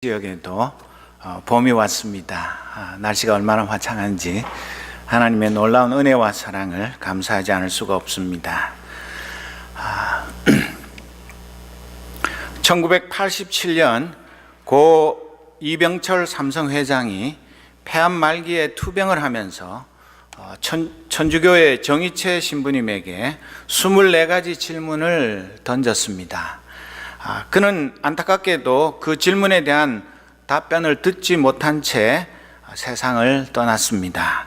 지역에도 봄이 왔습니다. 날씨가 얼마나 화창한지 하나님의 놀라운 은혜와 사랑을 감사하지 않을 수가 없습니다. 1987년 고 이병철 삼성회장이 폐암 말기에 투병을 하면서 천주교의 정희채 신부님에게 24가지 질문을 던졌습니다. 그는 안타깝게도 그 질문에 대한 답변을 듣지 못한 채 세상을 떠났습니다.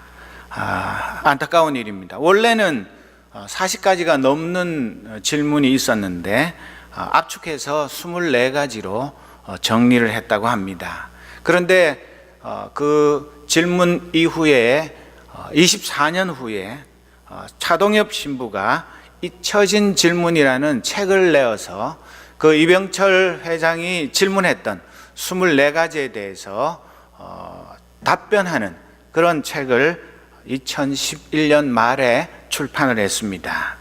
안타까운 일입니다. 원래는 40가지가 넘는 질문이 있었는데 압축해서 24가지로 정리를 했다고 합니다. 그런데 그 질문 이후에 24년 후에 차동엽 신부가 잊혀진 질문이라는 책을 내어서 그 이병철 회장이 질문했던 24가지에 대해서 답변하는 그런 책을 2011년 말에 출판을 했습니다.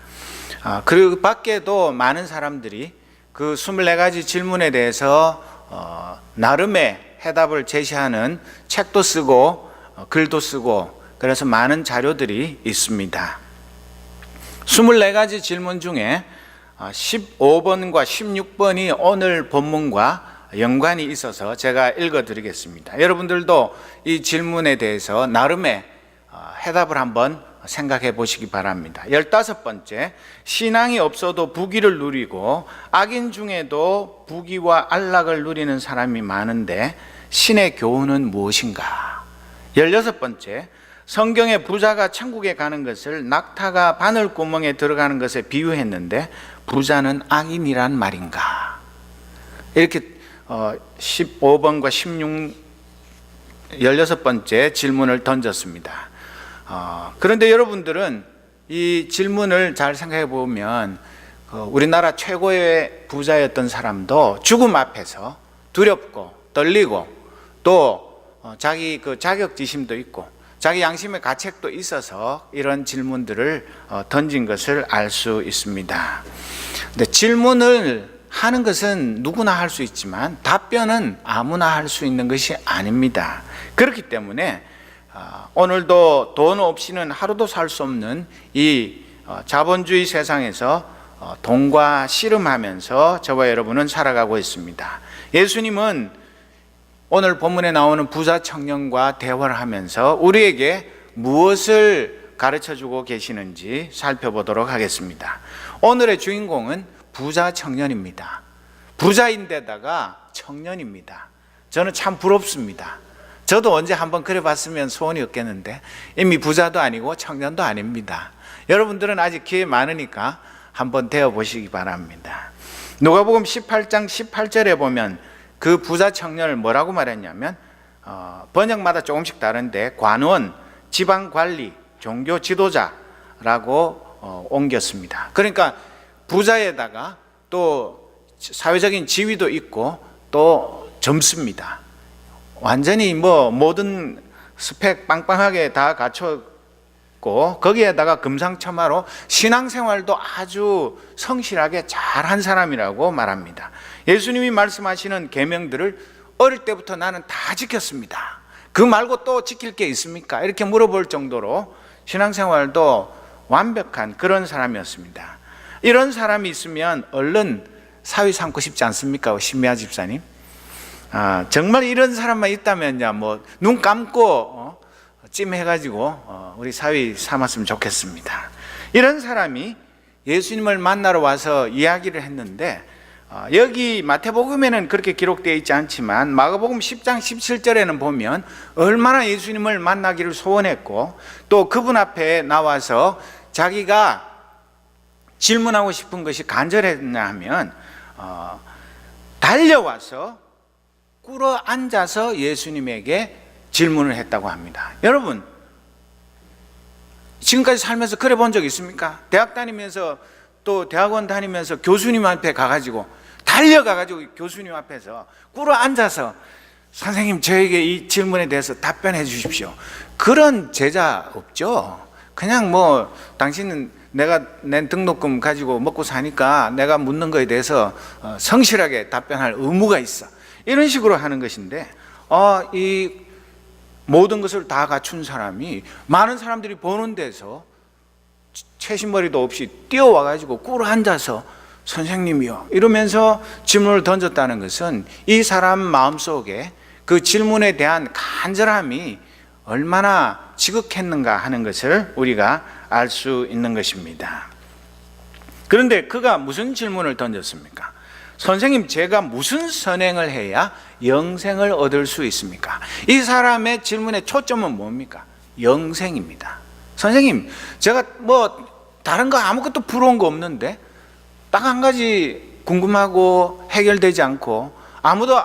그 밖에도 많은 사람들이 그 24가지 질문에 대해서 나름의 해답을 제시하는 책도 쓰고 글도 쓰고 그래서 많은 자료들이 있습니다. 24가지 질문 중에 15번과 16번이 오늘 본문과 연관이 있어서 제가 읽어드리겠습니다. 여러분들도 이 질문에 대해서 나름의 해답을 한번 생각해 보시기 바랍니다. 15번째, 신앙이 없어도 부귀를 누리고 악인 중에도 부귀와 안락을 누리는 사람이 많은데 신의 교훈은 무엇인가? 16번째, 성경의 부자가 천국에 가는 것을 낙타가 바늘구멍에 들어가는 것에 비유했는데 부자는 악인이란 말인가? 이렇게 15번과 16번째 질문을 던졌습니다. 그런데 여러분들은 이 질문을 잘 생각해 보면 우리나라 최고의 부자였던 사람도 죽음 앞에서 두렵고 떨리고 또 자기 그 자격지심도 있고 자기 양심의 가책도 있어서 이런 질문들을 던진 것을 알 수 있습니다. 근데 질문을 하는 것은 누구나 할 수 있지만 답변은 아무나 할 수 있는 것이 아닙니다. 그렇기 때문에 오늘도 돈 없이는 하루도 살 수 없는 이 자본주의 세상에서 돈과 씨름하면서 저와 여러분은 살아가고 있습니다. 예수님은 오늘 본문에 나오는 부자 청년과 대화를 하면서 우리에게 무엇을 가르쳐주고 계시는지 살펴보도록 하겠습니다. 오늘의 주인공은 부자 청년입니다. 부자인데다가 청년입니다. 저는 참 부럽습니다. 저도 언제 한번 그래 봤으면 소원이 없겠는데 이미 부자도 아니고 청년도 아닙니다. 여러분들은 아직 기회 많으니까 한번 되어 보시기 바랍니다. 누가복음 18장 18절에 보면 그 부자 청년을 뭐라고 말했냐면 번역마다 조금씩 다른데 관원, 지방관리, 종교 지도자라고 옮겼습니다. 그러니까 부자에다가 또 사회적인 지위도 있고 또 젊습니다. 완전히 모든 스펙 빵빵하게 다 갖췄고 거기에다가 금상첨화로 신앙생활도 아주 성실하게 잘한 사람이라고 말합니다. 예수님이 말씀하시는 계명들을 어릴 때부터 나는 다 지켰습니다. 그 말고 또 지킬 게 있습니까? 이렇게 물어볼 정도로 신앙생활도 완벽한 그런 사람이었습니다. 이런 사람이 있으면 얼른 사위 삼고 싶지 않습니까? 신미아 집사님. 정말 이런 사람만 있다면요, 눈 감고 찜해가지고 우리 사위 삼았으면 좋겠습니다. 이런 사람이 예수님을 만나러 와서 이야기를 했는데 여기 마태복음에는 그렇게 기록되어 있지 않지만 마가복음 10장 17절에는 보면 얼마나 예수님을 만나기를 소원했고 또 그분 앞에 나와서 자기가 질문하고 싶은 것이 간절했냐 하면 달려와서 꿇어 앉아서 예수님에게 질문을 했다고 합니다. 여러분, 지금까지 살면서 그래 본 적 있습니까? 대학 다니면서 또 대학원 다니면서 교수님 앞에 가가지고 달려가가지고 교수님 앞에서 꿇어 앉아서 선생님 저에게 이 질문에 대해서 답변해 주십시오. 그런 제자 없죠. 그냥 당신은 내가 낸 등록금 가지고 먹고 사니까 내가 묻는 거에 대해서 성실하게 답변할 의무가 있어. 이런 식으로 하는 것인데, 이 모든 것을 다 갖춘 사람이 많은 사람들이 보는 데서 채신머리도 없이 뛰어와가지고 꿇어 앉아서 선생님이요 이러면서 질문을 던졌다는 것은 이 사람 마음속에 그 질문에 대한 간절함이 얼마나 지극했는가 하는 것을 우리가 알 수 있는 것입니다. 그런데 그가 무슨 질문을 던졌습니까? 선생님, 제가 무슨 선행을 해야 영생을 얻을 수 있습니까? 이 사람의 질문의 초점은 뭡니까? 영생입니다. 선생님, 제가 다른 거 아무것도 부러운 거 없는데 딱 한 가지 궁금하고 해결되지 않고 아무도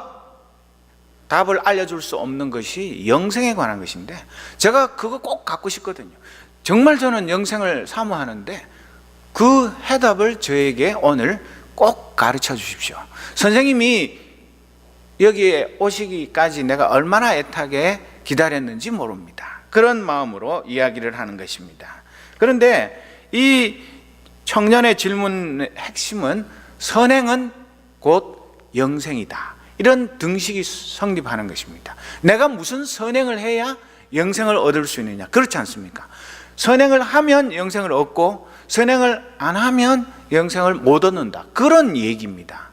답을 알려줄 수 없는 것이 영생에 관한 것인데 제가 그거 꼭 갖고 싶거든요. 정말 저는 영생을 사모하는데 그 해답을 저에게 오늘 꼭 가르쳐 주십시오. 선생님이 여기에 오시기까지 내가 얼마나 애타게 기다렸는지 모릅니다. 그런 마음으로 이야기를 하는 것입니다. 그런데 이 청년의 질문의 핵심은 선행은 곧 영생이다, 이런 등식이 성립하는 것입니다. 내가 무슨 선행을 해야 영생을 얻을 수 있느냐? 그렇지 않습니까? 선행을 하면 영생을 얻고 선행을 안 하면 영생을 못 얻는다, 그런 얘기입니다.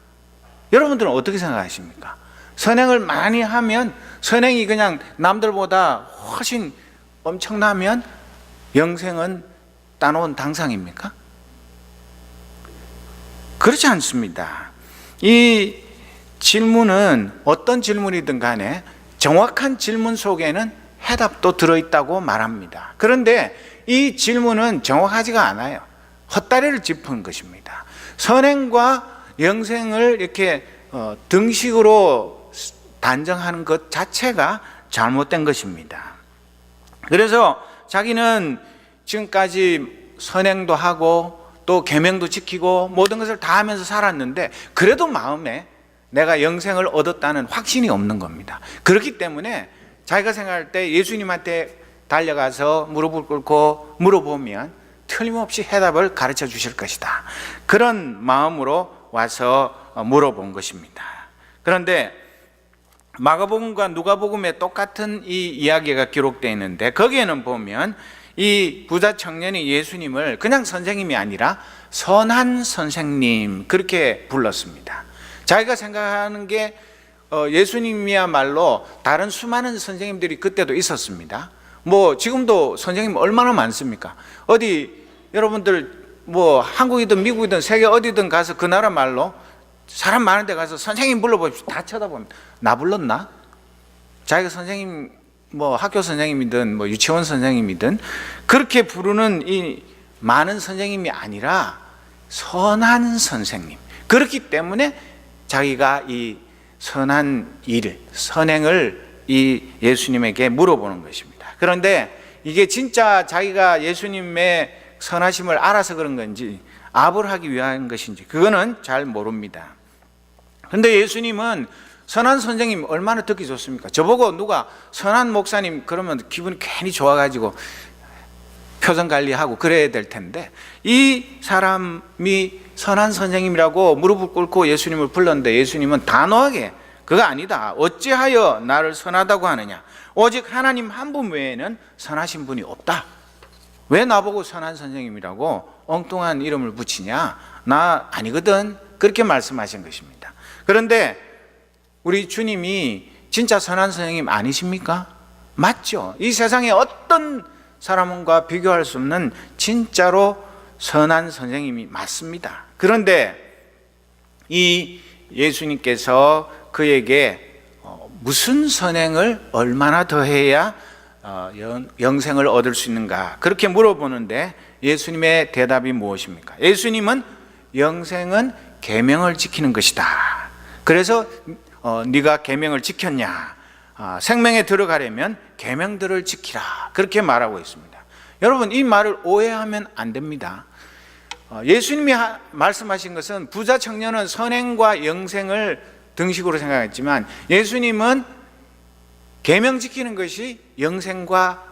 여러분들은 어떻게 생각하십니까? 선행을 많이 하면, 선행이 그냥 남들보다 훨씬 엄청나면 영생은 따놓은 당상입니까? 그렇지 않습니다. 이 질문은 어떤 질문이든 간에 정확한 질문 속에는 해답도 들어있다고 말합니다. 그런데 이 질문은 정확하지가 않아요. 헛다리를 짚은 것입니다. 선행과 영생을 이렇게 등식으로 단정하는 것 자체가 잘못된 것입니다. 그래서 자기는 지금까지 선행도 하고 또 계명도 지키고 모든 것을 다 하면서 살았는데 그래도 마음에 내가 영생을 얻었다는 확신이 없는 겁니다. 그렇기 때문에 자기가 생각할 때 예수님한테 달려가서 무릎을 꿇고 물어보면 틀림없이 해답을 가르쳐 주실 것이다, 그런 마음으로 와서 물어본 것입니다. 그런데 마가복음과 누가복음에 똑같은 이 이야기가 기록되어 있는데 거기에는 보면 이 부자 청년이 예수님을 그냥 선생님이 아니라 선한 선생님 그렇게 불렀습니다. 자기가 생각하는 게 예수님이야말로 다른 수많은 선생님들이 그때도 있었습니다. 지금도 선생님 얼마나 많습니까? 어디 여러분들 한국이든 미국이든 세계 어디든 가서 그 나라 말로 사람 많은 데 가서 선생님 불러보십시오. 다 쳐다봅니다. 나 불렀나? 자기가 선생님 학교 선생님이든 유치원 선생님이든 그렇게 부르는 이 많은 선생님이 아니라 선한 선생님. 그렇기 때문에 자기가 이 선한 일, 선행을 이 예수님에게 물어보는 것입니다. 그런데 이게 진짜 자기가 예수님의 선하심을 알아서 그런 건지 압을 하기 위한 것인지 그거는 잘 모릅니다. 그런데 예수님은 선한 선생님 얼마나 듣기 좋습니까? 저보고 누가 선한 목사님 그러면 기분이 괜히 좋아가지고 표정 관리하고 그래야 될 텐데 이 사람이 선한 선생님이라고 무릎을 꿇고 예수님을 불렀는데 예수님은 단호하게 그거 아니다, 어찌하여 나를 선하다고 하느냐, 오직 하나님 한 분 외에는 선하신 분이 없다. 왜 나보고 선한 선생님이라고 엉뚱한 이름을 붙이냐, 나 아니거든, 그렇게 말씀하신 것입니다. 그런데 우리 주님이 진짜 선한 선생님 아니십니까? 맞죠. 이 세상에 어떤 사람과 비교할 수 없는 진짜로 선한 선생님이 맞습니다. 그런데 이 예수님께서 그에게 무슨 선행을 얼마나 더 해야 영생을 얻을 수 있는가 그렇게 물어보는데 예수님의 대답이 무엇입니까? 예수님은 영생은 계명을 지키는 것이다. 그래서 네가 계명을 지켰냐, 생명에 들어가려면 계명들을 지키라, 그렇게 말하고 있습니다. 여러분, 이 말을 오해하면 안 됩니다. 예수님이 말씀하신 것은 부자 청년은 선행과 영생을 등식으로 생각했지만 예수님은 계명 지키는 것이 영생과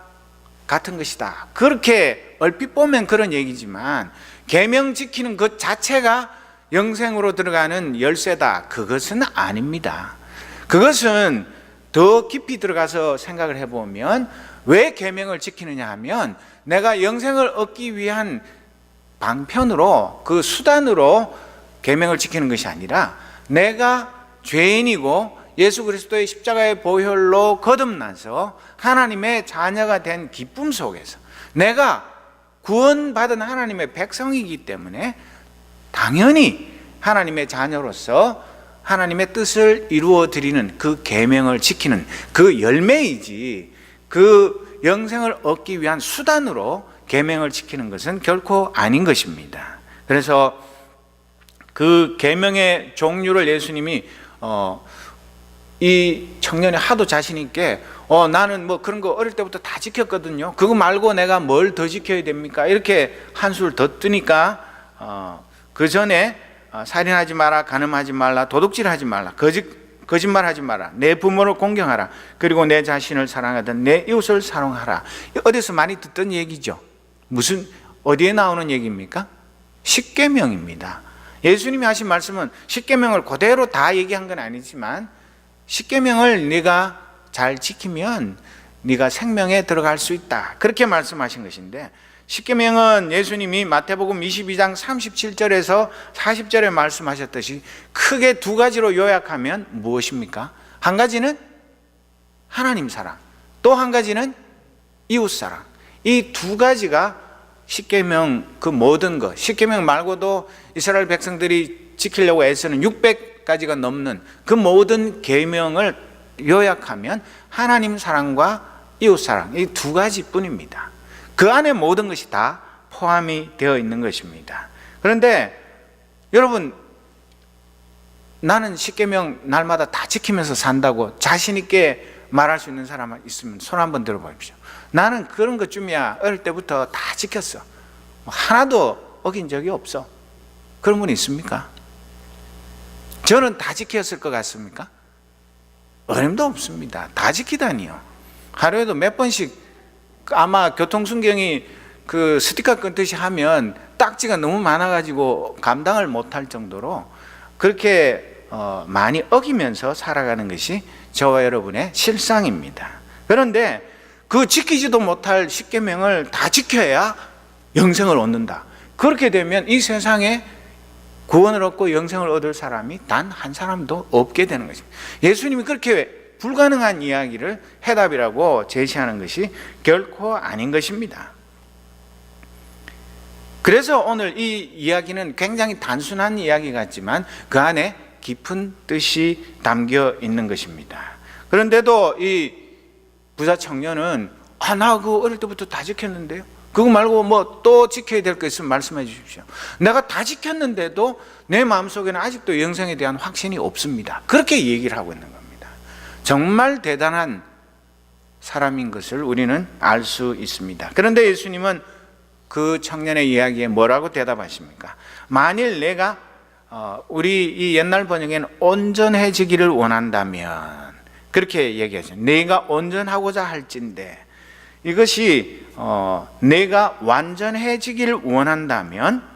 같은 것이다, 그렇게 얼핏 보면 그런 얘기지만 계명 지키는 것 자체가 영생으로 들어가는 열쇠다, 그것은 아닙니다. 그것은 더 깊이 들어가서 생각을 해보면 왜 계명을 지키느냐 하면 내가 영생을 얻기 위한 방편으로, 그 수단으로 계명을 지키는 것이 아니라 내가 죄인이고 예수 그리스도의 십자가의 보혈로 거듭나서 하나님의 자녀가 된 기쁨 속에서 내가 구원받은 하나님의 백성이기 때문에 당연히 하나님의 자녀로서 하나님의 뜻을 이루어 드리는 그 계명을 지키는 그 열매이지, 그 영생을 얻기 위한 수단으로 계명을 지키는 것은 결코 아닌 것입니다. 그래서 그 계명의 종류를 예수님이 이 청년이 하도 자신 있게 나는 뭐 그런 거 어릴 때부터 다 지켰거든요. 그거 말고 내가 뭘 더 지켜야 됩니까? 이렇게 한술 더 뜨니까 그 전에 살인하지 마라, 간음하지 말라, 도둑질하지 말라, 거짓말하지 마라, 내 부모를 공경하라, 그리고 내 자신을 사랑하든 내 이웃을 사랑하라. 어디서 많이 듣던 얘기죠. 무슨 어디에 나오는 얘기입니까? 십계명입니다. 예수님이 하신 말씀은 십계명을 그대로 다 얘기한 건 아니지만 십계명을 네가 잘 지키면 네가 생명에 들어갈 수 있다, 그렇게 말씀하신 것인데, 십계명은 예수님이 마태복음 22장 37절에서 40절에 말씀하셨듯이 크게 두 가지로 요약하면 무엇입니까? 한 가지는 하나님 사랑, 또 한 가지는 이웃 사랑. 이 두 가지가 십계명 그 모든 것, 십계명 말고도 이스라엘 백성들이 지키려고 애쓰는 600가지가 넘는 그 모든 계명을 요약하면 하나님 사랑과 이웃 사랑, 이 두 가지뿐입니다. 그 안에 모든 것이 다 포함이 되어 있는 것입니다. 그런데 여러분, 나는 십계명 날마다 다 지키면서 산다고 자신 있게 말할 수 있는 사람 있으면 손 한번 들어보십시오. 나는 그런 것쯤이야 어릴 때부터 다 지켰어, 하나도 어긴 적이 없어. 그런 분 있습니까? 저는 다 지켰을 것 같습니까? 어림도 없습니다. 다 지키다니요. 하루에도 몇 번씩 아마 교통순경이 그 스티커 끊듯이 하면 딱지가 너무 많아가지고 감당을 못할 정도로 그렇게 많이 어기면서 살아가는 것이 저와 여러분의 실상입니다. 그런데 그 지키지도 못할 십계명을 다 지켜야 영생을 얻는다. 그렇게 되면 이 세상에 구원을 얻고 영생을 얻을 사람이 단 한 사람도 없게 되는 것입니다. 예수님이 그렇게 불가능한 이야기를 해답이라고 제시하는 것이 결코 아닌 것입니다. 그래서 오늘 이 이야기는 굉장히 단순한 이야기 같지만 그 안에 깊은 뜻이 담겨 있는 것입니다. 그런데도 이 부자 청년은 나 그거 어릴 때부터 다 지켰는데요, 그거 말고 뭐 또 지켜야 될 거 있으면 말씀해 주십시오. 내가 다 지켰는데도 내 마음속에는 아직도 영생에 대한 확신이 없습니다. 그렇게 얘기를 하고 있는 겁니다. 정말 대단한 사람인 것을 우리는 알 수 있습니다. 그런데 예수님은 그 청년의 이야기에 뭐라고 대답하십니까? 만일 내가 우리 이 옛날 번역에는 온전해지기를 원한다면, 그렇게 얘기하죠. 내가 온전하고자 할진대, 이것이 내가 완전해지기를 원한다면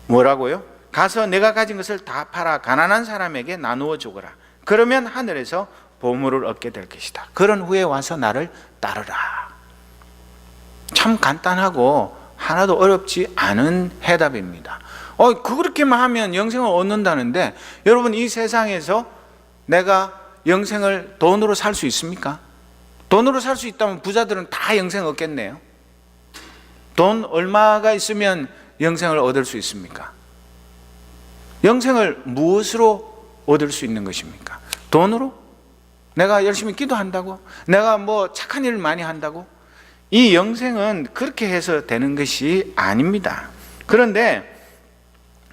뭐라고요? 가서 내가 가진 것을 다 팔아 가난한 사람에게 나누어 주거라. 그러면 하늘에서 보물을 얻게 될 것이다. 그런 후에 와서 나를 따르라. 참 간단하고 하나도 어렵지 않은 해답입니다. 그렇게만 하면 영생을 얻는다는데, 여러분, 이 세상에서 내가 영생을 돈으로 살 수 있습니까? 돈으로 살 수 있다면 부자들은 다 영생 얻겠네요. 돈 얼마가 있으면 영생을 얻을 수 있습니까? 영생을 무엇으로 얻을 수 있는 것입니까? 돈으로? 내가 열심히 기도한다고? 내가 뭐 착한 일을 많이 한다고? 이 영생은 그렇게 해서 되는 것이 아닙니다. 그런데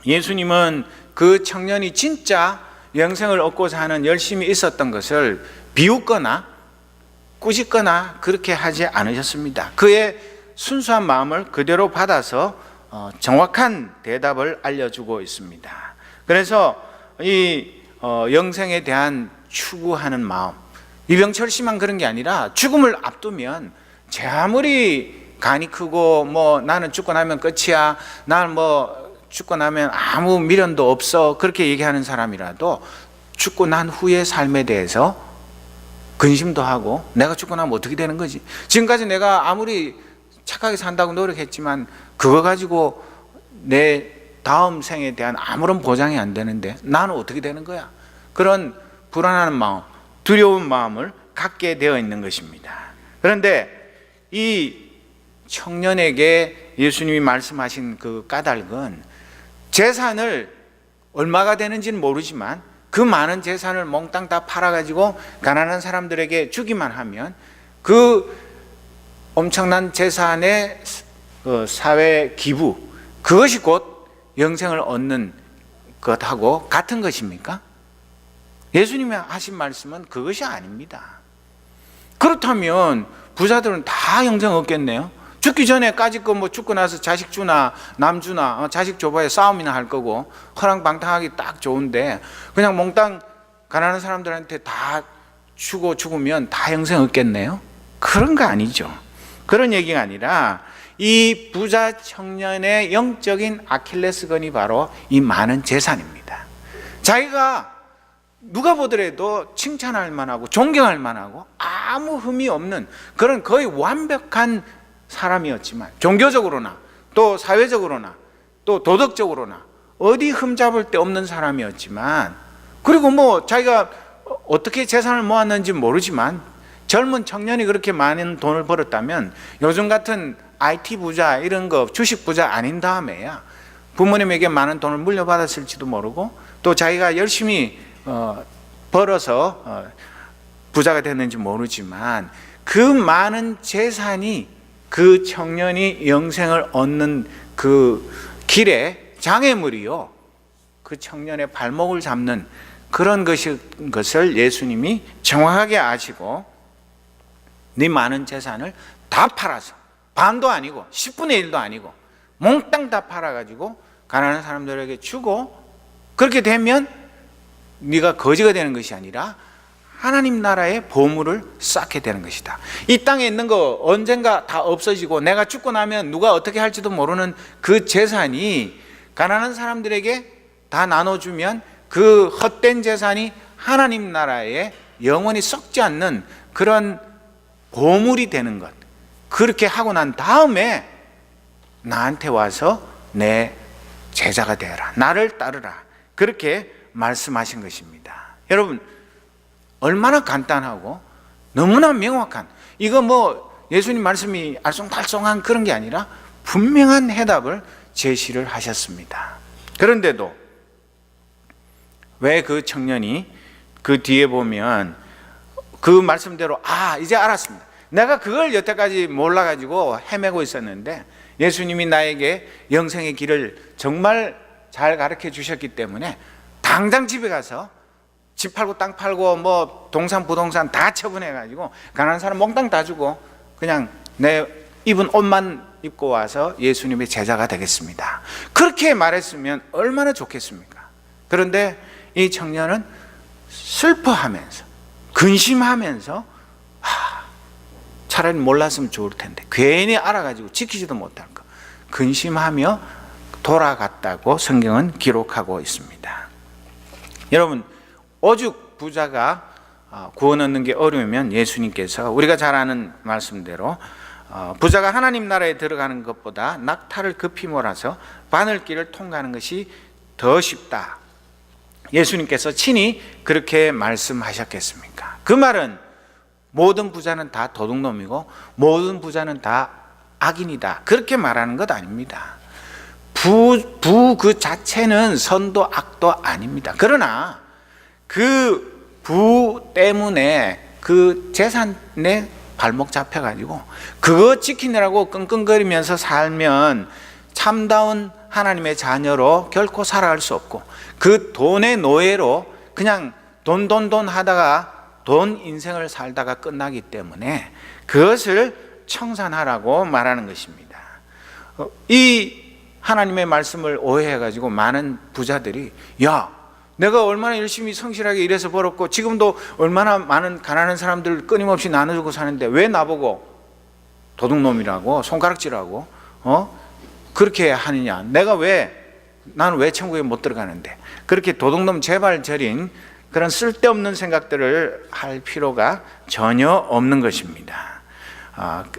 예수님은 그 청년이 진짜 영생을 얻고자 하는 열심이 있었던 것을 비웃거나 꾸짖거나 그렇게 하지 않으셨습니다. 그의 순수한 마음을 그대로 받아서 정확한 대답을 알려주고 있습니다. 그래서 이 영생에 대한 추구하는 마음, 이병철씨만 그런 게 아니라 죽음을 앞두면 제 아무리 간이 크고 뭐 나는 죽고 나면 끝이야, 나는 뭐 죽고 나면 아무 미련도 없어, 그렇게 얘기하는 사람이라도 죽고 난 후의 삶에 대해서 근심도 하고 내가 죽고 나면 어떻게 되는 거지? 지금까지 내가 아무리 착하게 산다고 노력했지만 그거 가지고 내 다음 생에 대한 아무런 보장이 안 되는데 나는 어떻게 되는 거야? 그런 불안한 마음, 두려운 마음을 갖게 되어 있는 것입니다. 그런데 이 청년에게 예수님이 말씀하신 그 까닭은 재산을 얼마가 되는지는 모르지만 그 많은 재산을 몽땅 다 팔아가지고 가난한 사람들에게 주기만 하면 그 엄청난 재산의 사회 기부, 그것이 곧 영생을 얻는 것하고 같은 것입니까? 예수님이 하신 말씀은 그것이 아닙니다. 그렇다면 부자들은 다 영생 얻겠네요. 죽기 전에 까짓 거 뭐 죽고 나서 자식 주나 남 주나 자식 줘봐야 싸움이나 할 거고 허랑방탕하기 딱 좋은데 그냥 몽땅 가난한 사람들한테 다 주고 죽으면 다 영생 얻겠네요? 그런 거 아니죠. 그런 얘기가 아니라 이 부자 청년의 영적인 아킬레스건이 바로 이 많은 재산입니다. 자기가 누가 보더라도 칭찬할 만하고 존경할 만하고 아무 흠이 없는 그런 거의 완벽한 사람이었지만 종교적으로나 또 사회적으로나 또 도덕적으로나 어디 흠잡을 데 없는 사람이었지만, 그리고 뭐 자기가 어떻게 재산을 모았는지 모르지만 젊은 청년이 그렇게 많은 돈을 벌었다면 요즘 같은 IT 부자 이런 거 주식 부자 아닌 다음에야 부모님에게 많은 돈을 물려받았을지도 모르고 또 자기가 열심히 벌어서 부자가 됐는지 모르지만 그 많은 재산이 그 청년이 영생을 얻는 그 길에 장애물이요, 그 청년의 발목을 잡는 그런 것을 예수님이 정확하게 아시고 네 많은 재산을 다 팔아서 반도 아니고 10분의 1도 아니고 몽땅 다 팔아가지고 가난한 사람들에게 주고 그렇게 되면 네가 거지가 되는 것이 아니라 하나님 나라의 보물을 쌓게 되는 것이다. 이 땅에 있는 거 언젠가 다 없어지고 내가 죽고 나면 누가 어떻게 할지도 모르는 그 재산이 가난한 사람들에게 다 나눠주면 그 헛된 재산이 하나님 나라에 영원히 썩지 않는 그런 보물이 되는 것, 그렇게 하고 난 다음에 나한테 와서 내 제자가 되어라, 나를 따르라, 그렇게 말씀하신 것입니다. 여러분, 얼마나 간단하고 너무나 명확한, 이거 뭐 예수님 말씀이 알쏭달쏭한 그런 게 아니라 분명한 해답을 제시를 하셨습니다. 그런데도 왜 그 청년이 그 뒤에 보면 그 말씀대로 이제 알았습니다. 내가 그걸 여태까지 몰라가지고 헤매고 있었는데 예수님이 나에게 영생의 길을 정말 잘 가르쳐 주셨기 때문에 당장 집에 가서 집 팔고 땅 팔고 뭐 동산 부동산 다 처분해가지고 가난한 사람 몽땅 다 주고 그냥 내 입은 옷만 입고 와서 예수님의 제자가 되겠습니다. 그렇게 말했으면 얼마나 좋겠습니까? 그런데 이 청년은 슬퍼하면서 근심하면서 차라리 몰랐으면 좋을 텐데 괜히 알아가지고 지키지도 못할 거 근심하며 돌아갔다고 성경은 기록하고 있습니다. 여러분, 오죽 부자가 구원 얻는 게 어려우면 예수님께서 우리가 잘 아는 말씀대로 부자가 하나님 나라에 들어가는 것보다 낙타를 급히 몰아서 바늘길을 통과하는 것이 더 쉽다, 예수님께서 친히 그렇게 말씀하셨겠습니까? 그 말은 모든 부자는 다 도둑놈이고 모든 부자는 다 악인이다, 그렇게 말하는 것 아닙니다. 부 그 자체는 선도 악도 아닙니다. 그러나 그 부 때문에 그 재산에 발목 잡혀가지고 그거 지키느라고 끙끙거리면서 살면 참다운 하나님의 자녀로 결코 살아갈 수 없고 그 돈의 노예로 그냥 돈 하다가 돈 인생을 살다가 끝나기 때문에 그것을 청산하라고 말하는 것입니다. 이 하나님의 말씀을 오해해가지고 많은 부자들이 내가 얼마나 열심히 성실하게 일해서 벌었고 지금도 얼마나 많은 가난한 사람들 끊임없이 나눠주고 사는데 왜 나보고 도둑놈이라고 손가락질하고 그렇게 하느냐, 나는 왜 천국에 못 들어가는데, 그렇게 도둑놈 재발절인 그런 쓸데없는 생각들을 할 필요가 전혀 없는 것입니다.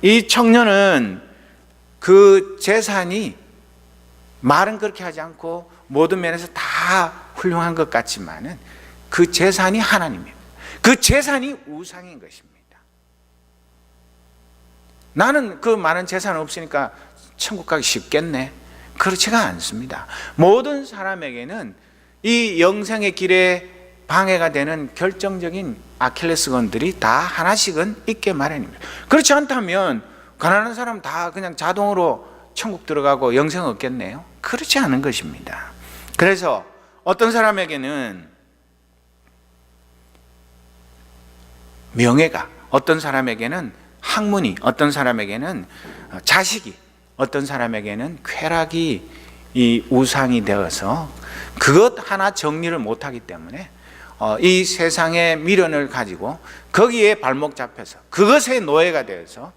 이 청년은 그 재산이 말은 그렇게 하지 않고 모든 면에서 다 훌륭한 것 같지만은 그 재산이 하나님입니다. 그 재산이 우상인 것입니다. 나는 그 많은 재산 없으니까 천국 가기 쉽겠네. 그렇지가 않습니다. 모든 사람에게는 이 영생의 길에 방해가 되는 결정적인 아킬레스건들이 다 하나씩은 있게 마련입니다. 그렇지 않다면 가난한 사람 다 그냥 자동으로 천국 들어가고 영생 얻겠네요? 그렇지 않은 것입니다. 그래서 어떤 사람에게는 명예가, 어떤 사람에게는 학문이, 어떤 사람에게는 자식이, 어떤 사람에게는 쾌락이 이 우상이 되어서 그것 하나 정리를 못하기 때문에 이 세상의 미련을 가지고 거기에 발목 잡혀서 그것의 노예가 되어서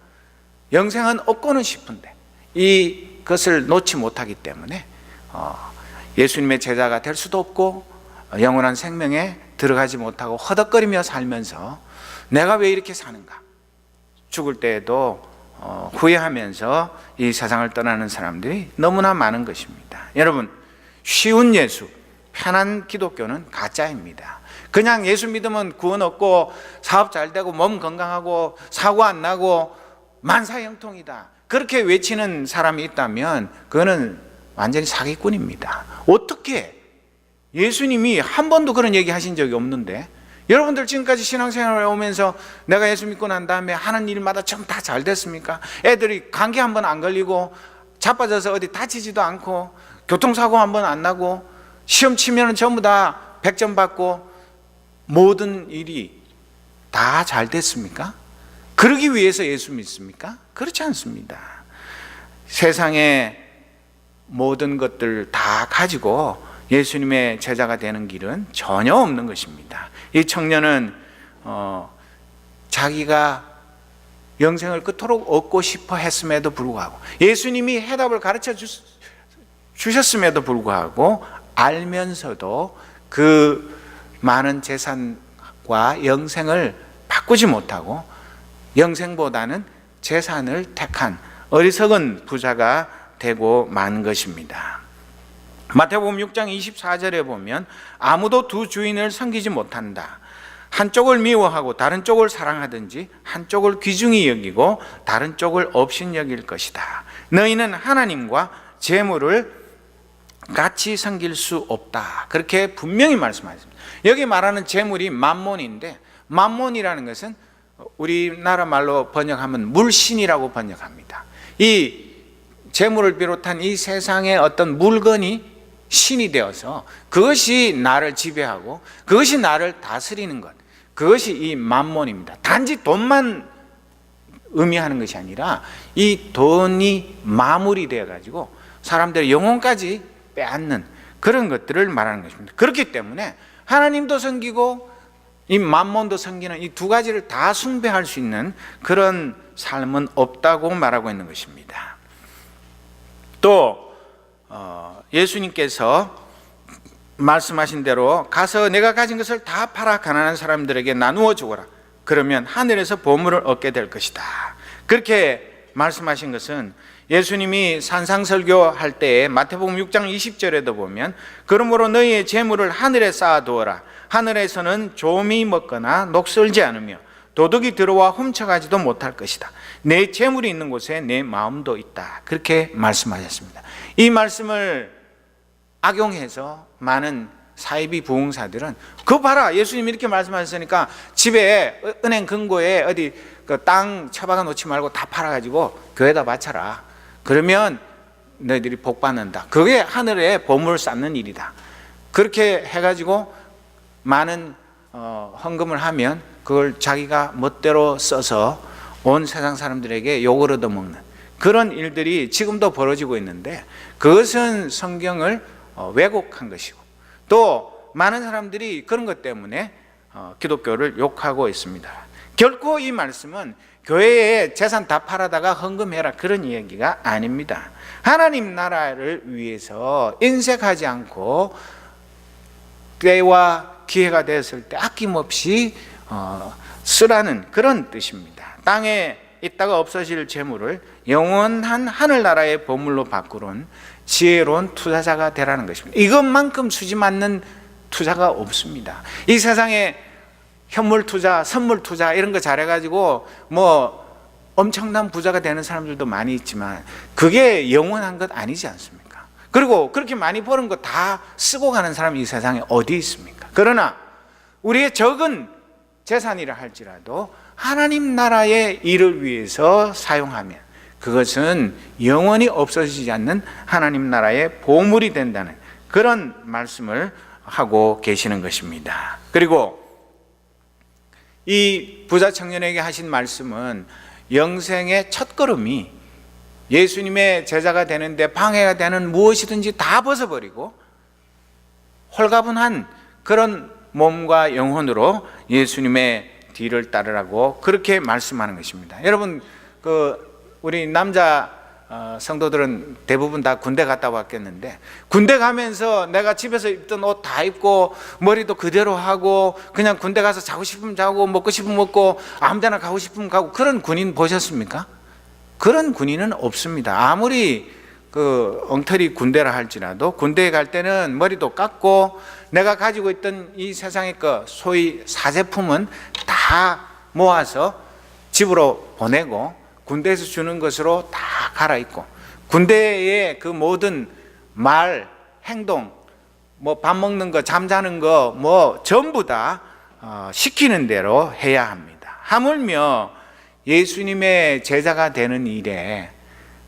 영생은 얻고는 싶은데 이것을 놓지 못하기 때문에 예수님의 제자가 될 수도 없고 영원한 생명에 들어가지 못하고 허덕거리며 살면서 내가 왜 이렇게 사는가, 죽을 때에도 후회하면서 이 세상을 떠나는 사람들이 너무나 많은 것입니다. 여러분, 쉬운 예수, 편한 기독교는 가짜입니다. 그냥 예수 믿으면 구원 얻고 사업 잘 되고 몸 건강하고 사고 안 나고 만사형통이다, 그렇게 외치는 사람이 있다면 그거는 완전히 사기꾼입니다. 어떻게 예수님이 한 번도 그런 얘기 하신 적이 없는데 여러분들 지금까지 신앙생활을 오면서 내가 예수 믿고 난 다음에 하는 일마다 전부 다 잘 됐습니까? 애들이 감기 한 번 안 걸리고 자빠져서 어디 다치지도 않고 교통사고 한 번 안 나고 시험 치면 전부 다 100점 받고 모든 일이 다 잘 됐습니까? 그러기 위해서 예수 믿습니까? 그렇지 않습니다. 세상의 모든 것들 다 가지고 예수님의 제자가 되는 길은 전혀 없는 것입니다. 이 청년은 자기가 영생을 그토록 얻고 싶어 했음에도 불구하고 예수님이 해답을 가르쳐 주셨음에도 불구하고 알면서도 그 많은 재산과 영생을 바꾸지 못하고 영생보다는 재산을 택한 어리석은 부자가 되고 만 것입니다. 마태복음 6장 24절에 보면 아무도 두 주인을 섬기지 못한다. 한쪽을 미워하고 다른 쪽을 사랑하든지 한쪽을 귀중히 여기고 다른 쪽을 업신 여길 것이다. 너희는 하나님과 재물을 같이 섬길 수 없다. 그렇게 분명히 말씀하셨습니다. 여기 말하는 재물이 만몬인데, 만몬이라는 것은 우리나라 말로 번역하면 물신이라고 번역합니다. 이 재물을 비롯한 이 세상의 어떤 물건이 신이 되어서 그것이 나를 지배하고 그것이 나를 다스리는 것, 그것이 이 만몬입니다. 단지 돈만 의미하는 것이 아니라 이 돈이 마물이 되어가지고 사람들의 영혼까지 빼앗는 그런 것들을 말하는 것입니다. 그렇기 때문에 하나님도 섬기고 이 만몬도 섬기는 이 두 가지를 다 숭배할 수 있는 그런 삶은 없다고 말하고 있는 것입니다. 또 예수님께서 말씀하신 대로 가서 내가 가진 것을 다 팔아 가난한 사람들에게 나누어 주거라. 그러면 하늘에서 보물을 얻게 될 것이다. 그렇게 말씀하신 것은 예수님이 산상설교할 때에 마태복음 6장 20절에도 보면 그러므로 너희의 재물을 하늘에 쌓아두어라. 하늘에서는 조미 먹거나 녹슬지 않으며 도둑이 들어와 훔쳐가지도 못할 것이다. 내 재물이 있는 곳에 내 마음도 있다. 그렇게 말씀하셨습니다. 이 말씀을 악용해서 많은 사이비 부흥사들은 그거 봐라, 예수님이 이렇게 말씀하셨으니까 집에 은행 금고에 어디 그 땅 처박아 놓지 말고 다 팔아가지고 교회에다 바쳐라. 그러면 너희들이 복 받는다. 그게 하늘에 보물을 쌓는 일이다. 그렇게 해가지고 많은 헌금을 하면 그걸 자기가 멋대로 써서 온 세상 사람들에게 욕을 얻어먹는 그런 일들이 지금도 벌어지고 있는데, 그것은 성경을 왜곡한 것이고 또 많은 사람들이 그런 것 때문에 기독교를 욕하고 있습니다. 결코 이 말씀은 교회에 재산 다 팔아다가 헌금해라 그런 이야기가 아닙니다. 하나님 나라를 위해서 인색하지 않고 때와 기회가 되었을 때 아낌없이 쓰라는 그런 뜻입니다. 땅에 있다가 없어질 재물을 영원한 하늘나라의 보물로 바꾸는 지혜로운 투자자가 되라는 것입니다. 이것만큼 수지 맞는 투자가 없습니다. 이 세상에 현물 투자, 선물 투자 이런 거 잘해가지고 엄청난 부자가 되는 사람들도 많이 있지만 그게 영원한 것 아니지 않습니까? 그리고 그렇게 많이 버는 거 다 쓰고 가는 사람이 이 세상에 어디 있습니까? 그러나 우리의 적은 재산이라 할지라도 하나님 나라의 일을 위해서 사용하면 그것은 영원히 없어지지 않는 하나님 나라의 보물이 된다는 그런 말씀을 하고 계시는 것입니다. 그리고 이 부자 청년에게 하신 말씀은 영생의 첫걸음이 예수님의 제자가 되는데 방해가 되는 무엇이든지 다 벗어버리고 홀가분한 그런 몸과 영혼으로 예수님의 뒤를 따르라고 그렇게 말씀하는 것입니다. 여러분, 우리 남자 성도들은 대부분 다 군대 갔다 왔겠는데, 군대 가면서 내가 집에서 입던 옷 다 입고 머리도 그대로 하고 그냥 군대 가서 자고 싶으면 자고 먹고 싶으면 먹고 아무 데나 가고 싶으면 가고 그런 군인 보셨습니까? 그런 군인은 없습니다. 아무리 엉터리 군대라 할지라도 군대에 갈 때는 머리도 깎고 내가 가지고 있던 이 세상의 소위 사제품은 다 모아서 집으로 보내고 군대에서 주는 것으로 다 갈아입고 군대의 그 모든 말, 행동, 밥 먹는 거, 잠자는 거 전부 다 시키는 대로 해야 합니다. 하물며 예수님의 제자가 되는 일에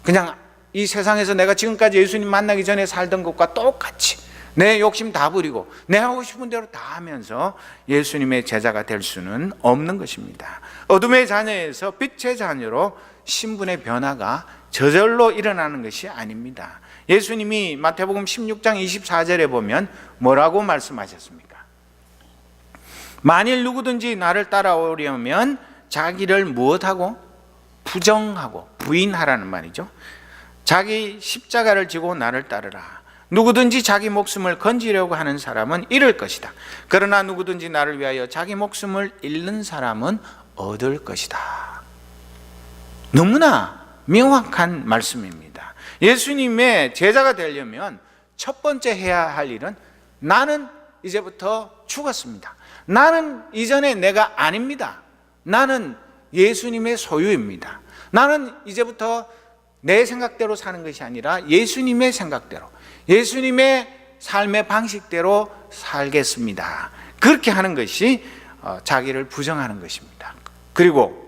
그냥 이 세상에서 내가 지금까지 예수님 만나기 전에 살던 것과 똑같이 내 욕심 다 부리고 내 하고 싶은 대로 다 하면서 예수님의 제자가 될 수는 없는 것입니다. 어둠의 자녀에서 빛의 자녀로 신분의 변화가 저절로 일어나는 것이 아닙니다. 예수님이 마태복음 16장 24절에 보면 뭐라고 말씀하셨습니까? 만일 누구든지 나를 따라오려면 자기를 무엇하고? 부정하고 부인하라는 말이죠. 자기 십자가를 지고 나를 따르라. 누구든지 자기 목숨을 건지려고 하는 사람은 잃을 것이다. 그러나 누구든지 나를 위하여 자기 목숨을 잃는 사람은 얻을 것이다. 너무나 명확한 말씀입니다. 예수님의 제자가 되려면 첫 번째 해야 할 일은 나는 이제부터 죽었습니다. 나는 이전에 내가 아닙니다. 나는 예수님의 소유입니다. 나는 이제부터 내 생각대로 사는 것이 아니라 예수님의 생각대로, 예수님의 삶의 방식대로 살겠습니다. 그렇게 하는 것이 자기를 부정하는 것입니다. 그리고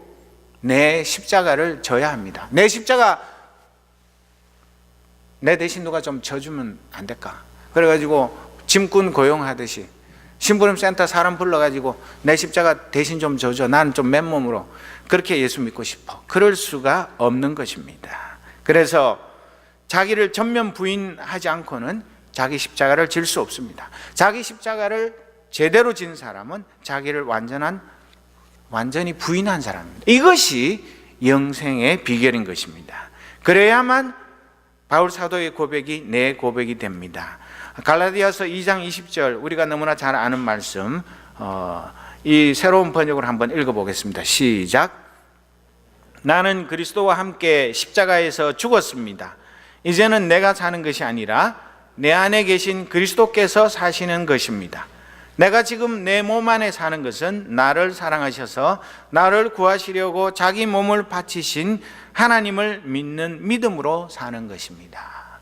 내 십자가를 져야 합니다. 내 십자가 내 대신 누가 좀 져주면 안 될까? 그래가지고 짐꾼 고용하듯이 심부름센터 사람 불러가지고 내 십자가 대신 좀 져줘. 나는 좀 맨몸으로 그렇게 예수 믿고 싶어. 그럴 수가 없는 것입니다. 그래서 자기를 전면 부인하지 않고는 자기 십자가를 질 수 없습니다. 자기 십자가를 제대로 진 사람은 자기를 완전히 부인한 사람입니다. 이것이 영생의 비결인 것입니다. 그래야만 바울 사도의 고백이 내 고백이 됩니다. 갈라디아서 2장 20절 우리가 너무나 잘 아는 말씀, 이 새로운 번역으로 한번 읽어보겠습니다. 시작. 나는 그리스도와 함께 십자가에서 죽었습니다. 이제는 내가 사는 것이 아니라 내 안에 계신 그리스도께서 사시는 것입니다. 내가 지금 내 몸 안에 사는 것은 나를 사랑하셔서 나를 구하시려고 자기 몸을 바치신 하나님을 믿는 믿음으로 사는 것입니다.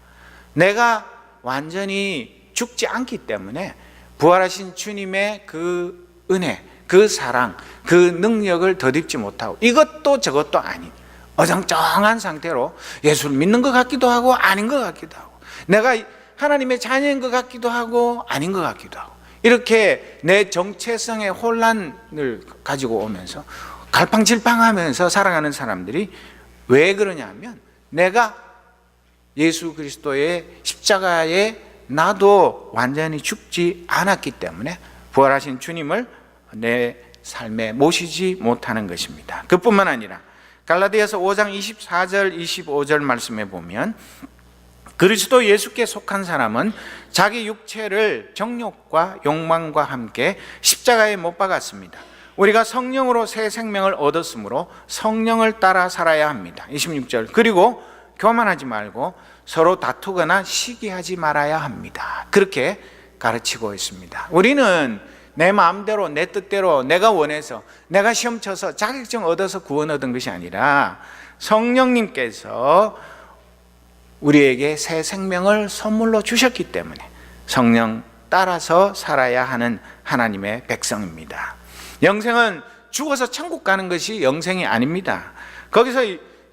내가 완전히 죽지 않기 때문에 부활하신 주님의 그 은혜, 그 사랑, 그 능력을 덧입지 못하고 이것도 저것도 아닌 어정쩡한 상태로 예수를 믿는 것 같기도 하고 아닌 것 같기도 하고 내가 하나님의 자녀인 것 같기도 하고 아닌 것 같기도 하고 이렇게 내 정체성의 혼란을 가지고 오면서 갈팡질팡하면서 살아가는 사람들이 왜 그러냐면 내가 예수 그리스도의 십자가에 나도 완전히 죽지 않았기 때문에 부활하신 주님을 내 삶에 모시지 못하는 것입니다. 그뿐만 아니라 갈라디아서 5장 24절 25절 말씀에 보면 그리스도 예수께 속한 사람은 자기 육체를 정욕과 욕망과 함께 십자가에 못 박았습니다. 우리가 성령으로 새 생명을 얻었으므로 성령을 따라 살아야 합니다. 26절, 그리고 교만하지 말고 서로 다투거나 시기하지 말아야 합니다. 그렇게 가르치고 있습니다. 우리는 내 마음대로, 내 뜻대로, 내가 원해서, 내가 시험 쳐서 자격증 얻어서 구원 얻은 것이 아니라 성령님께서 우리에게 새 생명을 선물로 주셨기 때문에 성령 따라서 살아야 하는 하나님의 백성입니다. 영생은 죽어서 천국 가는 것이 영생이 아닙니다. 거기서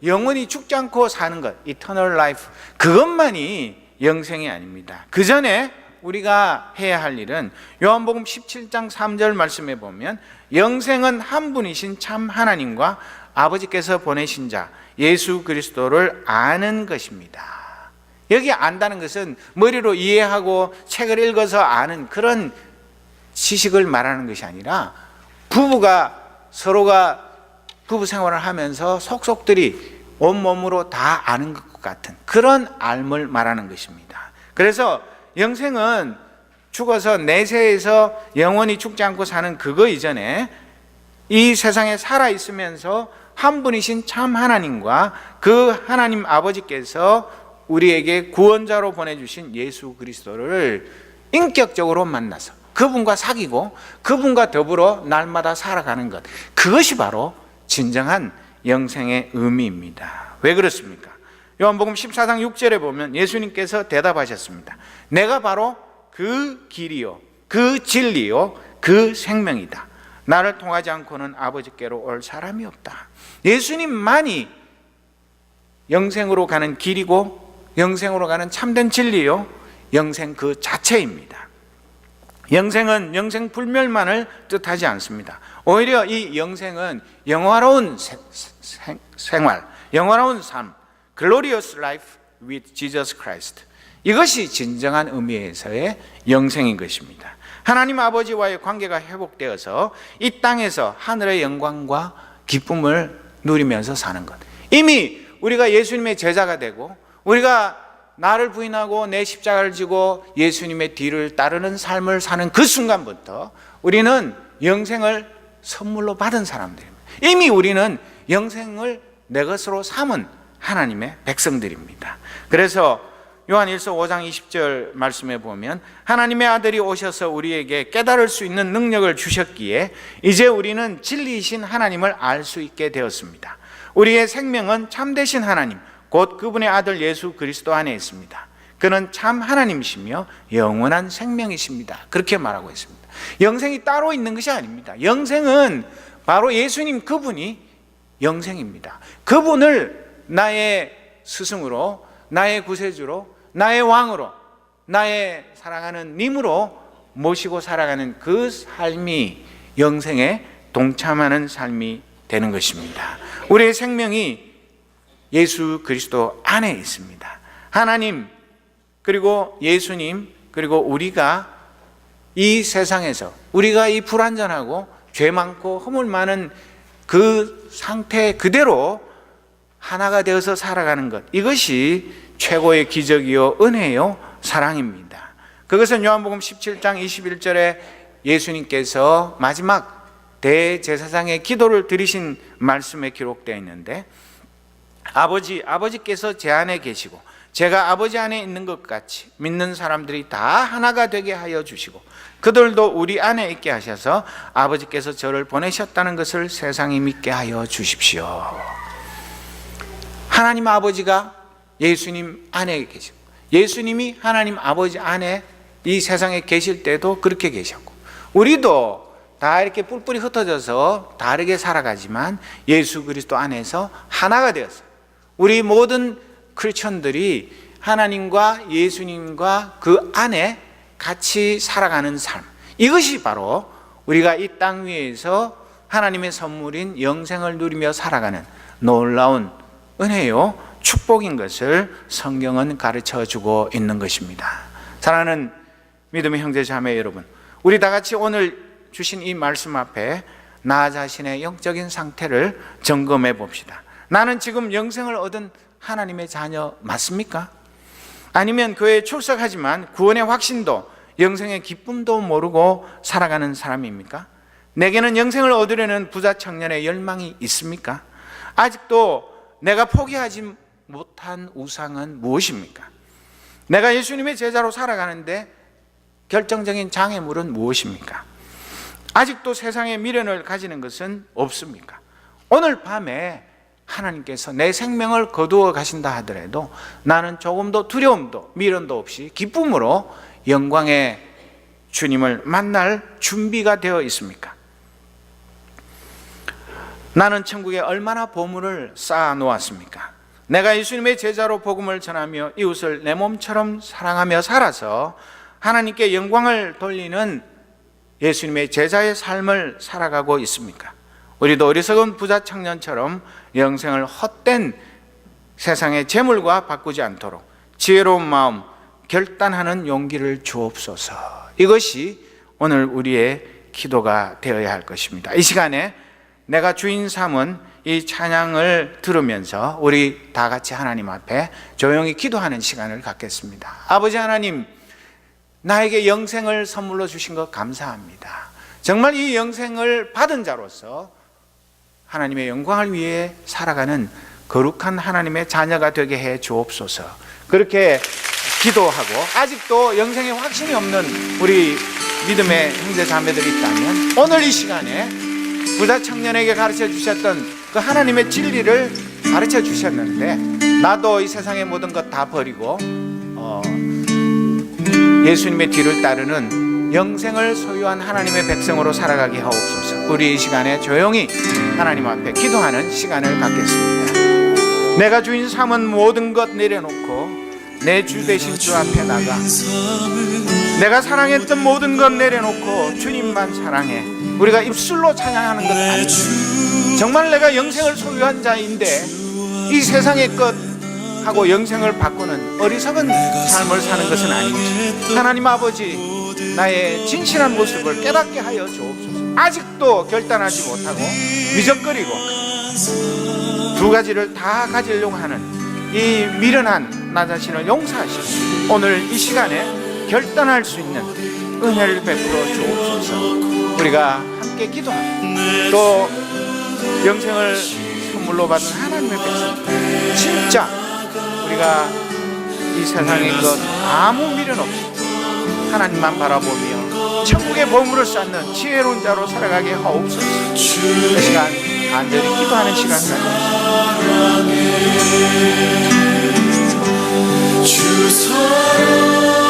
영원히 죽지 않고 사는 것, eternal life, 그것만이 영생이 아닙니다. 그 전에 우리가 해야 할 일은 요한복음 17장 3절 말씀에 보면 영생은 한 분이신 참 하나님과 아버지께서 보내신 자 예수 그리스도를 아는 것입니다. 여기 안다는 것은 머리로 이해하고 책을 읽어서 아는 그런 지식을 말하는 것이 아니라 부부가 서로가 부부 생활을 하면서 속속들이 온몸으로 다 아는 것 같은 그런 알을 말하는 것입니다. 그래서 영생은 죽어서 내세에서 영원히 죽지 않고 사는 그거 이전에 이 세상에 살아있으면서 한 분이신 참 하나님과 그 하나님 아버지께서 우리에게 구원자로 보내주신 예수 그리스도를 인격적으로 만나서 그분과 사귀고 그분과 더불어 날마다 살아가는 것, 그것이 바로 진정한 영생의 의미입니다. 왜 그렇습니까? 요한복음 14장 6절에 보면 예수님께서 대답하셨습니다. 내가 바로 그 길이요, 그 진리요, 그 생명이다. 나를 통하지 않고는 아버지께로 올 사람이 없다. 예수님만이 영생으로 가는 길이고 영생으로 가는 참된 진리요, 영생 그 자체입니다. 영생은 영생 불멸만을 뜻하지 않습니다. 오히려 이 영생은 영화로운 생활, 영화로운 삶, Glorious life with Jesus Christ, 이것이 진정한 의미에서의 영생인 것입니다. 하나님 아버지와의 관계가 회복되어서 이 땅에서 하늘의 영광과 기쁨을 누리면서 사는 것. 이미 우리가 예수님의 제자가 되고 우리가 나를 부인하고 내 십자가를 지고 예수님의 뒤를 따르는 삶을 사는 그 순간부터 우리는 영생을 선물로 받은 사람들입니다. 이미 우리는 영생을 내 것으로 삼은 하나님의 백성들입니다. 그래서 요한일서 5장 20절 말씀에 보면 하나님의 아들이 오셔서 우리에게 깨달을 수 있는 능력을 주셨기에 이제 우리는 진리이신 하나님을 알 수 있게 되었습니다. 우리의 생명은 참되신 하나님, 곧 그분의 아들 예수 그리스도 안에 있습니다. 그는 참 하나님이시며 영원한 생명이십니다. 그렇게 말하고 있습니다. 영생이 따로 있는 것이 아닙니다. 영생은 바로 예수님 그분이 영생입니다. 그분을 나의 스승으로, 나의 구세주로, 나의 왕으로, 나의 사랑하는 님으로 모시고 살아가는 그 삶이 영생에 동참하는 삶이 되는 것입니다. 우리의 생명이 예수 그리스도 안에 있습니다. 하나님, 그리고 예수님, 그리고 우리가 이 세상에서 우리가 이 불완전하고 죄 많고 허물 많은 그 상태 그대로 하나가 되어서 살아가는 것, 이것이 최고의 기적이요 은혜요 사랑입니다. 그것은 요한복음 17장 21절에 예수님께서 마지막 대제사장의 기도를 드리신 말씀에 기록되어 있는데, 아버지께서 제 안에 계시고 제가 아버지 안에 있는 것 같이 믿는 사람들이 다 하나가 되게 하여 주시고 그들도 우리 안에 있게 하셔서 아버지께서 저를 보내셨다는 것을 세상이 믿게 하여 주십시오. 하나님 아버지가 예수님 안에 계시고 예수님이 하나님 아버지 안에 이 세상에 계실 때도 그렇게 계셨고, 우리도 다 이렇게 뿔뿔이 흩어져서 다르게 살아가지만 예수 그리스도 안에서 하나가 되었어요. 우리 모든 크리스천들이 하나님과 예수님과 그 안에 같이 살아가는 삶, 이것이 바로 우리가 이 땅 위에서 하나님의 선물인 영생을 누리며 살아가는 놀라운 은혜요 축복인 것을 성경은 가르쳐주고 있는 것입니다. 사랑하는 믿음의 형제 자매 여러분, 우리 다 같이 오늘 주신 이 말씀 앞에 나 자신의 영적인 상태를 점검해 봅시다. 나는 지금 영생을 얻은 하나님의 자녀 맞습니까? 아니면 교회에 출석하지만 구원의 확신도 영생의 기쁨도 모르고 살아가는 사람입니까? 내게는 영생을 얻으려는 부자 청년의 열망이 있습니까? 아직도 내가 포기하지 못한 우상은 무엇입니까? 내가 예수님의 제자로 살아가는데 결정적인 장애물은 무엇입니까? 아직도 세상에 미련을 가지는 것은 없습니까? 오늘 밤에 하나님께서 내 생명을 거두어 가신다 하더라도 나는 조금도 두려움도 미련도 없이 기쁨으로 영광의 주님을 만날 준비가 되어 있습니까? 나는 천국에 얼마나 보물을 쌓아 놓았습니까? 내가 예수님의 제자로 복음을 전하며 이웃을 내 몸처럼 사랑하며 살아서 하나님께 영광을 돌리는 예수님의 제자의 삶을 살아가고 있습니까? 우리도 어리석은 부자 청년처럼 영생을 헛된 세상의 재물과 바꾸지 않도록 지혜로운 마음, 결단하는 용기를 주옵소서. 이것이 오늘 우리의 기도가 되어야 할 것입니다. 이 시간에 내가 주인 삼은 이 찬양을 들으면서 우리 다 같이 하나님 앞에 조용히 기도하는 시간을 갖겠습니다. 아버지 하나님, 나에게 영생을 선물로 주신 것 감사합니다. 정말 이 영생을 받은 자로서 하나님의 영광을 위해 살아가는 거룩한 하나님의 자녀가 되게 해 주옵소서. 그렇게 기도하고 아직도 영생의 확신이 없는 우리 믿음의 형제 자매들이 있다면 오늘 이 시간에 부자 청년에게 가르쳐 주셨던 그 하나님의 진리를 가르쳐 주셨는데 나도 이 세상의 모든 것 다 버리고 예수님의 뒤를 따르는 영생을 소유한 하나님의 백성으로 살아가게 하옵소서. 우리 이 시간에 조용히 하나님 앞에 기도하는 시간을 갖겠습니다. 내가 주인 삼은 모든 것 내려놓고 내 주 되신 주 앞에 나가 내가 사랑했던 모든 것 내려놓고 주님만 사랑해. 우리가 입술로 찬양하는 것 아니고 정말 내가 영생을 소유한 자인데 이 세상의 것 하고 영생을 바꾸는 어리석은 삶을 사는 것은 아닌지 하나님 아버지, 나의 진실한 모습을 깨닫게 하여 주옵소서. 아직도 결단하지 못하고 미적거리고 두 가지를 다 가지려고 하는 이 미련한 나 자신을 용서하시고 오늘 이 시간에 결단할 수 있는 은혜를 베풀어 주옵소서. 우리가 함께 기도하고 또 영생을 선물로 받은 하나님의 백성, 진짜 우리가 이 세상의 것 아무 미련 없이 하나님만 바라보며 천국의 보물을 쌓는 지혜로운 자로 살아가게 하옵소서. 이 시간 간절히 기도하는 시간 가져주시옵소서.